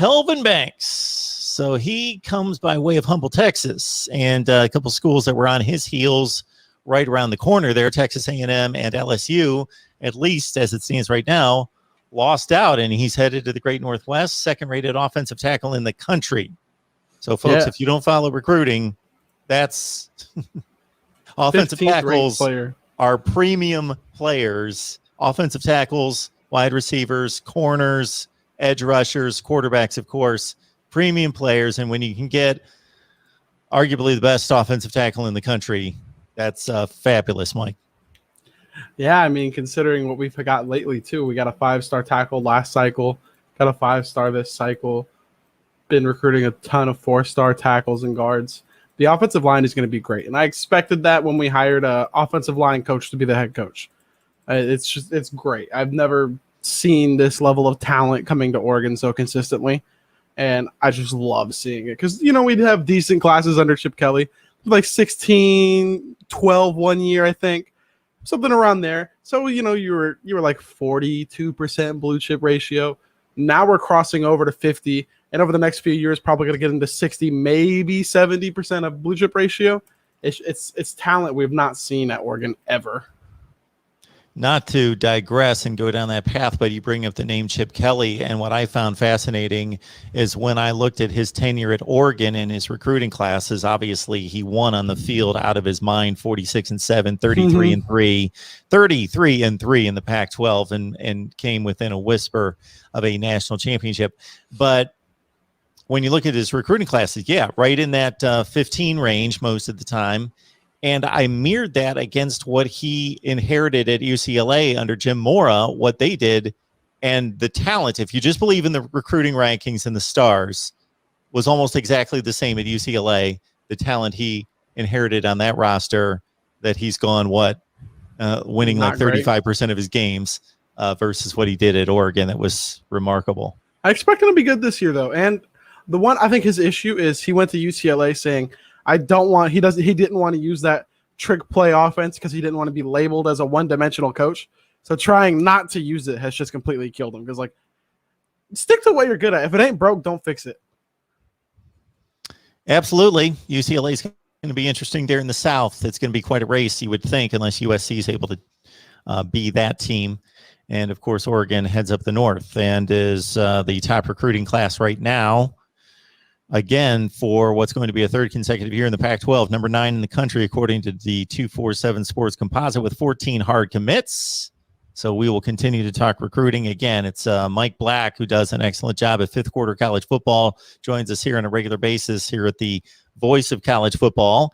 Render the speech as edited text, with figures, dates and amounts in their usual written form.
Kelvin Banks. So he comes by way of Humble, Texas, and a couple schools that were on his heels right around the corner there, Texas A&M and LSU, at least as it stands right now, lost out, and he's headed to the Great Northwest, second-rated offensive tackle in the country. So, folks, if you don't follow recruiting, that's offensive tackles are premium players. Offensive tackles, wide receivers, corners, edge rushers, quarterbacks, of course, premium players. And when you can get arguably the best offensive tackle in the country, that's fabulous, Mike. Yeah, I mean, considering what we've got lately, too. We got a 5-star tackle last cycle, got a 5-star this cycle, been recruiting a ton of 4-star tackles and guards. The offensive line is going to be great. And I expected that when we hired an offensive line coach to be the head coach. It's great. I've never seen this level of talent coming to Oregon so consistently. And I just love seeing it. Because, we'd have decent classes under Chip Kelly. Like 16, 12 one year, I think. Something around there. So, you were like 42% blue chip ratio. Now we're crossing over to 50. And over the next few years, probably going to get into 60, maybe 70% of blue chip ratio. It's talent we've not seen at Oregon ever. Not to digress and go down that path, but you bring up the name Chip Kelly, and what I found fascinating is when I looked at his tenure at Oregon and his recruiting classes, obviously he won on the field out of his mind, 46-7, 33-3, 33-3 in the Pac-12, and came within a whisper of a national championship. But when you look at his recruiting classes, right in that 15 range most of the time. And I mirrored that against what he inherited at UCLA under Jim Mora, what they did. And the talent, if you just believe in the recruiting rankings and the stars, was almost exactly the same at UCLA. The talent he inherited on that roster that he's gone, winning like 35% of his games versus what he did at Oregon. That was remarkable. I expect him to be good this year, though. And the one, I think his issue is he went to UCLA saying, he didn't want to use that trick play offense because he didn't want to be labeled as a one-dimensional coach. So trying not to use it has just completely killed him because, stick to what you're good at. If it ain't broke, don't fix it. Absolutely. UCLA is going to be interesting there in the South. It's going to be quite a race, you would think, unless USC is able to be that team. And, of course, Oregon heads up the North and is the top recruiting class right now. Again, for what's going to be a third consecutive year in the Pac-12, number 9 in the country, according to the 247 Sports Composite, with 14 hard commits. So we will continue to talk recruiting. Again, it's Mike Black, who does an excellent job at Fifth Quarter College Football, joins us here on a regular basis here at the Voice of College Football.